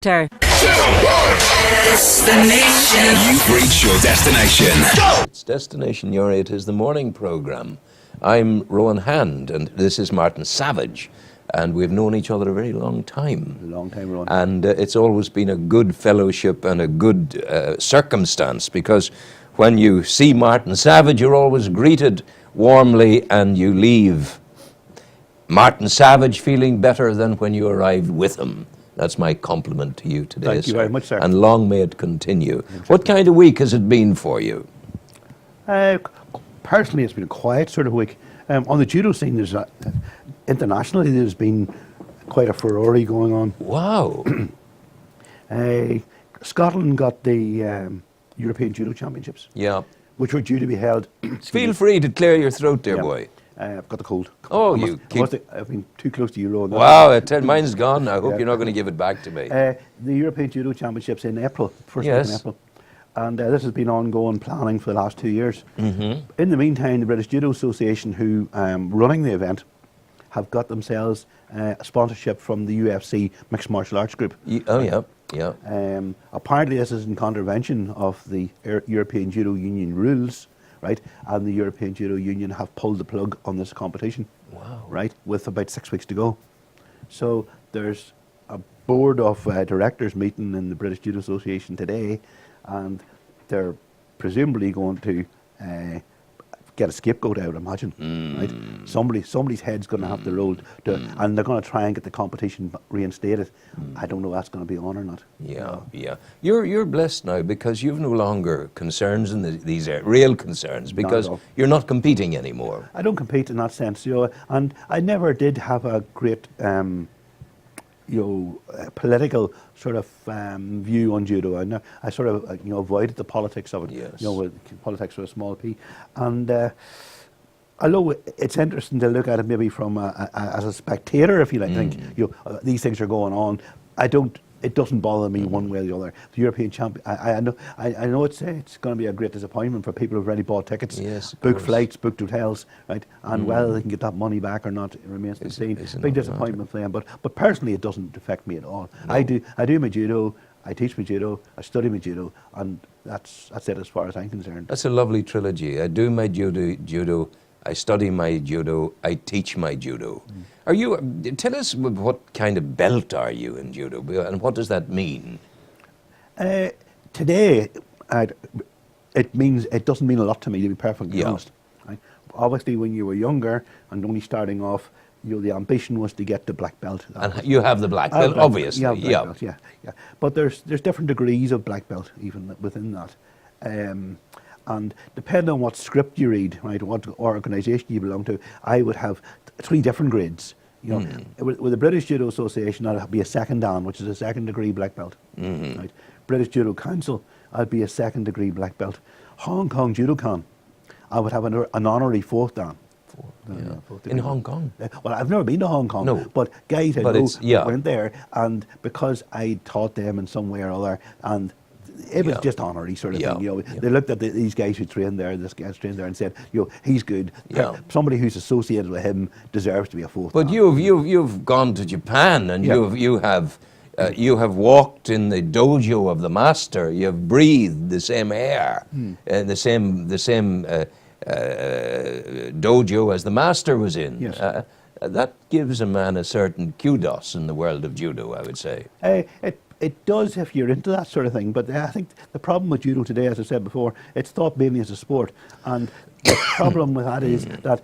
Destination. You've reached your destination. Go! It's Destination Your 8 is the morning programme. I'm Rowan Hand, and this is Martin Savage. And we've known each other a very long time. A long time, Rowan. And it's always been a good fellowship and a good circumstance, because when you see Martin Savage, you're always greeted warmly and you leave Martin Savage feeling better than when you arrived with him. That's my compliment to you today, Thank you very much, sir. And long may it continue. What kind of week has it been for you? Personally, it's been a quiet sort of week. On the judo scene, internationally, there's been quite a furore going on. Wow. Scotland got the European Judo Championships, Yeah. which were due to be held. Feel free to clear your throat there, Yeah. boy. I've got the cold. Oh, you keep... I've been too close to you, Rowan. Wow, mine's gone. I hope you're not going to give it back to me. The European Judo Championships in April, first week in April. And this has been ongoing planning for the last 2 years. Mm-hmm. In the meantime, the British Judo Association, who running the event, have got themselves a sponsorship from the UFC Mixed Martial Arts Group. Yeah. Apparently, this is in contravention of the European Judo Union rules, right? And the European Judo Union have pulled the plug on this competition. Wow. Right, with about 6 weeks to go. So there's a board of directors meeting in the British Judo Association today, and they're presumably going to get a scapegoat out, I imagine. Right? Somebody's head's going to have to roll, and they're going to try and get the competition reinstated. I don't know if that's going to be on or not. Yeah. You're blessed now, because you've no longer concerns, and these are real concerns, because you're not competing anymore. I don't compete in that sense, and I never did have a great, political sort of view on judo. I sort of avoided the politics of it. Yes. With politics with a small p, and although it's interesting to look at it maybe from as a spectator, if you like, think these things are going on. It doesn't bother me one way or the other. The European champion, I know it's going to be a great disappointment for people who've already bought tickets, booked flights, booked hotels, right? And whether they can get that money back or not, it remains to be seen. Big disappointment for them. But personally, it doesn't affect me at all. No. I do my judo, I teach my judo, I study my judo, and that's it as far as I'm concerned. That's a lovely trilogy. I do my judo, I study my judo, I teach my judo. Tell us what kind of belt are you in judo, and what does that mean? Today, it doesn't mean a lot to me, to be perfectly honest. Right? Obviously, when you were younger and only starting off, the ambition was to get the black belt. And you have the black belt, obviously. Belt, yeah. But there's different degrees of black belt even within that. And depending on what script you read, right, what organisation you belong to, I would have 3 different grades. With the British Judo Association, I'd be a second dan, which is a second degree black belt. Right? British Judo Council, I'd be a second degree black belt. Hong Kong Judokan, I would have an honorary 4th dan. In Hong Kong? Well, I've never been to Hong Kong, but guys I know went there, and because I taught them in some way or other, and it was just honorary sort of thing. They looked at these guys who trained there, this guy's trained there, and said, he's good. Somebody who's associated with him deserves to be a 4th. But you've gone to Japan, and you have walked in the dojo of the master. You've breathed the same air, the same dojo as the master was in. Yes. That gives a man a certain kudos in the world of judo, I would say. It does if you're into that sort of thing, but I think the problem with judo today, as I said before, it's thought mainly as a sport, and the problem with that is that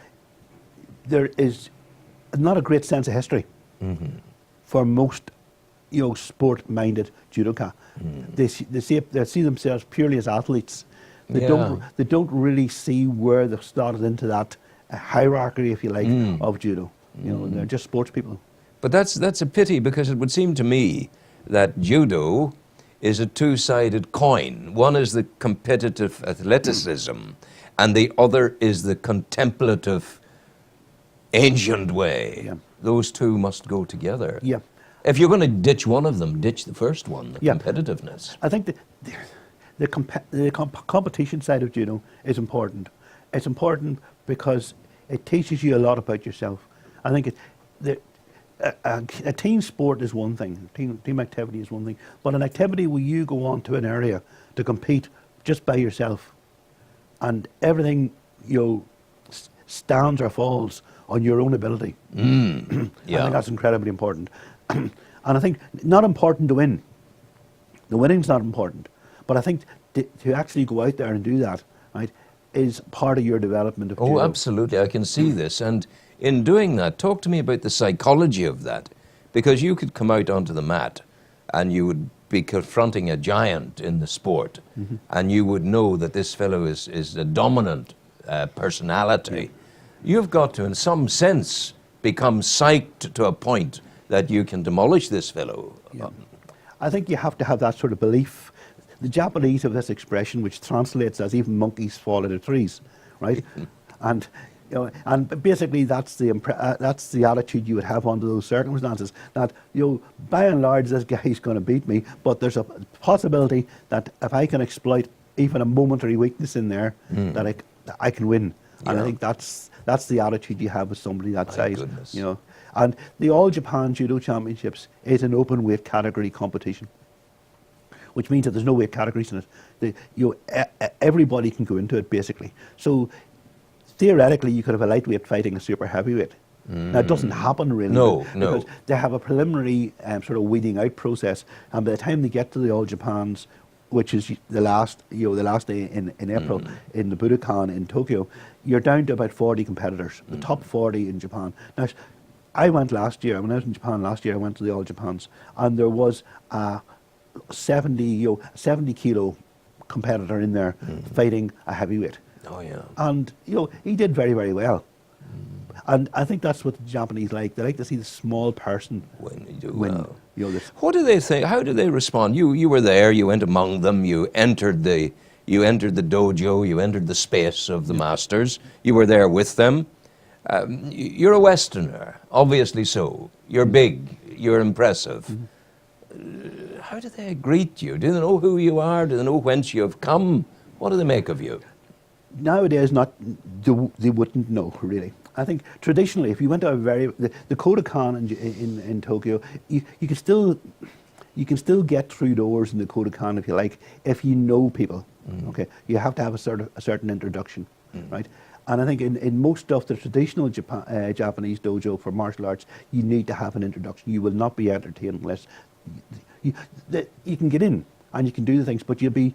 there is not a great sense of history for most sport-minded judoka. They see themselves purely as athletes. They don't really see where they've started into that hierarchy, if you like, of judo. They're just sports people. But that's a pity, because it would seem to me that judo is a two-sided coin. One is the competitive athleticism, and the other is the contemplative, ancient way. Those two must go together. If you're going to ditch one of them, ditch the first one, the competitiveness. I think the competition side of judo is important. It's important because it teaches you a lot about yourself. I think a team sport is one thing, team activity is one thing, but an activity where you go on to an area to compete just by yourself, and everything stands or falls on your own ability. Yeah. I think that's incredibly important. And I think not important to win. The winning's not important, but I think to actually go out there and do that, right, is part of your development of judo. Oh, absolutely. I can see this. And in doing that, talk to me about the psychology of that. Because you could come out onto the mat and you would be confronting a giant in the sport, and you would know that this fellow is a dominant personality. You've got to, in some sense, become psyched to a point that you can demolish this fellow. Yeah. I think you have to have that sort of belief. The Japanese have this expression which translates as even monkeys fall out of trees, right? And and basically that's the attitude you would have under those circumstances. That by and large, this guy's going to beat me, but there's a possibility that if I can exploit even a momentary weakness in there, that I can win. And I think that's the attitude you have with somebody that size. Goodness. And the All Japan Judo Championships is an open weight category competition, which means that there's no weight categories in it. Everybody can go into it, basically. So theoretically, you could have a lightweight fighting a super heavyweight. Now, it doesn't happen really. No. Because they have a preliminary sort of weeding out process, and by the time they get to the All Japans, which is the last day in April in the Budokan in Tokyo, you're down to about 40 competitors, the top 40 in Japan. Now, I went last year. When I was in Japan last year, I went to the All Japans, and there was a 70 kilo competitor in there fighting a heavyweight. Oh yeah. And he did very, very well. And I think that's what the Japanese like. They like to see the small person win. Well. What do they think? How do they respond? You were there. You went among them. You entered the dojo. You entered the space of the masters. You were there with them. You're a Westerner, obviously so. You're big. You're impressive. How do they greet you? Do they know who you are? Do they know whence you have come? What do they make of you? Nowadays, they wouldn't know, really. I think traditionally, if you went to the Kodokan in Tokyo, you can still get through doors in the Kodokan if you like, if you know people. Okay, you have to have a certain introduction, right? And I think in most of the traditional Japanese dojo for martial arts, you need to have an introduction. You will not be entertained unless you can get in and you can do the things, but you'll be.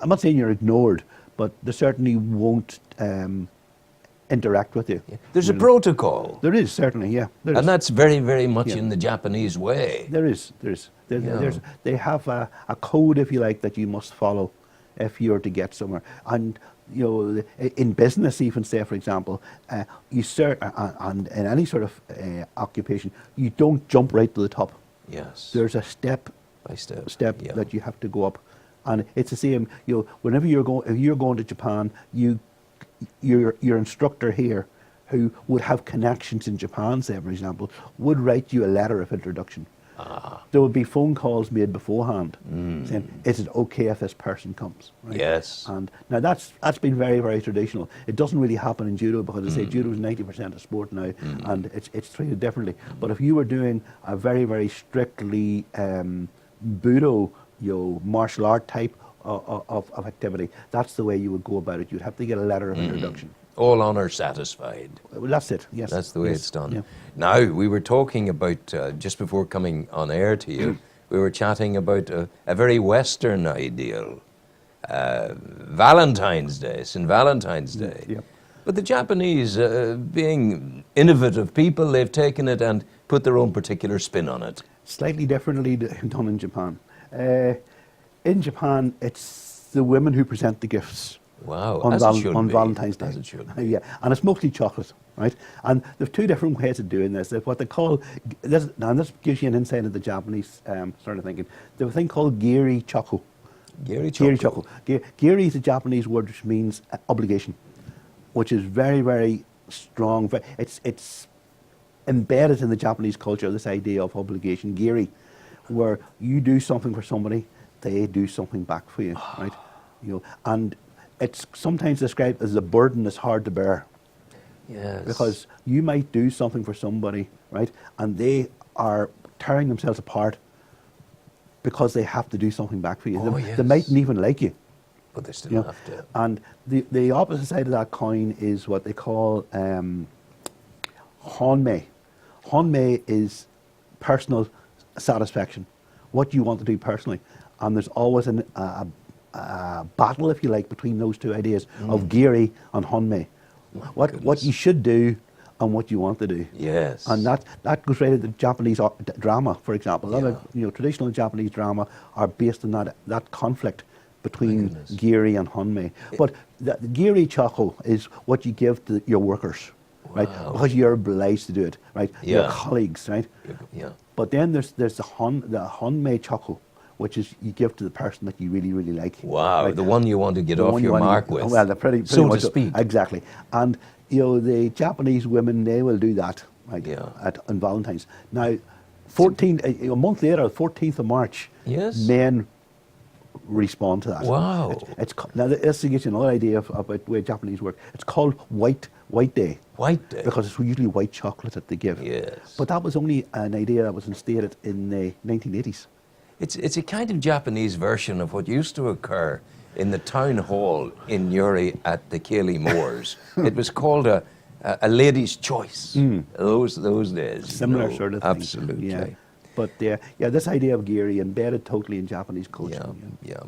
I'm not saying you're ignored, but they certainly won't interact with you. Yeah. There's a protocol. There is, certainly, yeah. And that's very, very much in the Japanese way. There is. They have a code, if you like, that you must follow if you're to get somewhere. And, in business even, say, for example, and in any sort of occupation, you don't jump right to the top. Yes. There's a step that you have to go up. And it's the same, whenever if you're going to Japan, your instructor here, who would have connections in Japan, say, for example, would write you a letter of introduction. There would be phone calls made beforehand saying, is it okay if this person comes? Right? Yes. And now that's been very, very traditional. It doesn't really happen in judo because I say judo is 90% of sport now, and it's treated differently. But if you were doing a very, very strictly Budo, martial art type of activity, that's the way you would go about it. You'd have to get a letter of introduction. All honour satisfied. Well, that's it, yes. That's the way it's done. Yeah. Now, we were talking about, just before coming on air to you, we were chatting about a very Western ideal. Valentine's Day, St. Valentine's Day. Yep. But the Japanese, being innovative people, they've taken it and put their own particular spin on it. Slightly differently done in Japan. In Japan, it's the women who present the gifts. Wow, on Valentine's Day. As it should. Yeah, and it's mostly chocolate, right? And there's two different ways of doing this. There's what they call, and this gives you an insight into the Japanese sort of thinking. There's a thing called giri choko. Giri choko. Giri is a Japanese word which means obligation, which is very, very strong. It's embedded in the Japanese culture, this idea of obligation, giri, where you do something for somebody, they do something back for you, right? And it's sometimes described as a burden that's hard to bear. Yes. Because you might do something for somebody, right? And they are tearing themselves apart because they have to do something back for you. Oh, They mightn't even like you. But they still You know, have to. and the opposite side of that coin is what they call honmei. Honmei is personal satisfaction, what you want to do personally. And there's always a battle, if you like, between those two ideas of Giri and honmei. What you should do and what you want to do. Yes. And that goes right into Japanese drama, for example. A lot of traditional Japanese drama are based on that conflict between Giri and honmei. But the Giri chako is what you give to your workers, right? Because you're obliged to do it, right? Your colleagues, right? Yeah. But then there's the honmei chako, which is you give to the person that you really, really like. Wow, right? the one you want to get off your mark with. Well, they're pretty so much to speak. Exactly. And the Japanese women, they will do that on Valentines. Now, a month later, 14th of March, men respond to that. Wow. Now, this gives you another idea about the way Japanese work. It's called White Day. White Day. Because it's usually white chocolate that they give. Yes. But that was only an idea that was instated in the 1980s. It's a kind of Japanese version of what used to occur in the town hall in Newry at the Cayley Moors. It was called a lady's choice. Those days. Similar sort of thing. Absolutely. Yeah. But this idea of Giri embedded totally in Japanese culture. Yeah.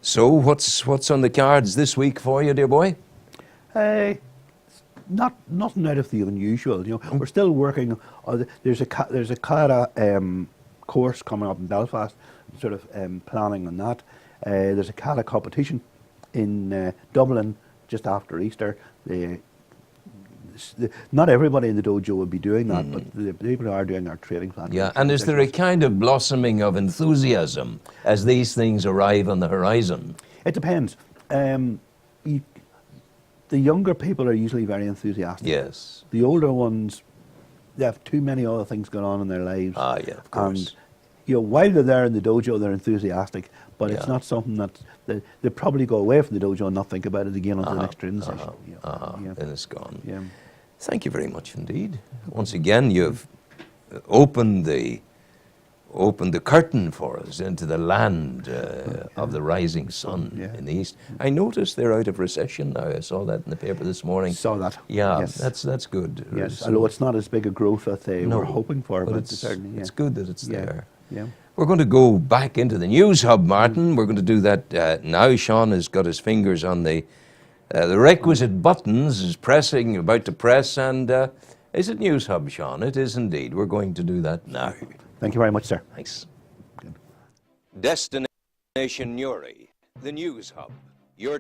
So what's on the cards this week for you, dear boy? Nothing out of the unusual. We're still working. There's a kata course coming up in Belfast. Sort of planning on that. There's a kata competition in Dublin just after Easter. Not everybody in the dojo will be doing that, but the people who are doing our training plan. Yeah, and is there a kind of blossoming of enthusiasm as these things arrive on the horizon? It depends. The younger people are usually very enthusiastic. Yes. The older ones, they have too many other things going on in their lives. Ah, yeah, of course. And while they're there in the dojo, they're enthusiastic, but it's not something that they probably go away from the dojo and not think about it again until the next training session. Then it's gone. Yeah. Thank you very much indeed. Once again, you've opened the curtain for us into the land of the rising sun in the east. I noticed they're out of recession now. I saw that in the paper this morning. Saw that. Yeah, yes. that's good. Yes, although it's not as big a growth that they were hoping for, but certainly, it's good that it's there. Yeah. We're going to go back into the news hub, Martin. We're going to do that now. Sean has got his fingers on the requisite buttons, is about to press, and is it news hub, Sean? It is indeed. We're going to do that now. Thank you very much, sir. Thanks. Destination Newry, the news hub.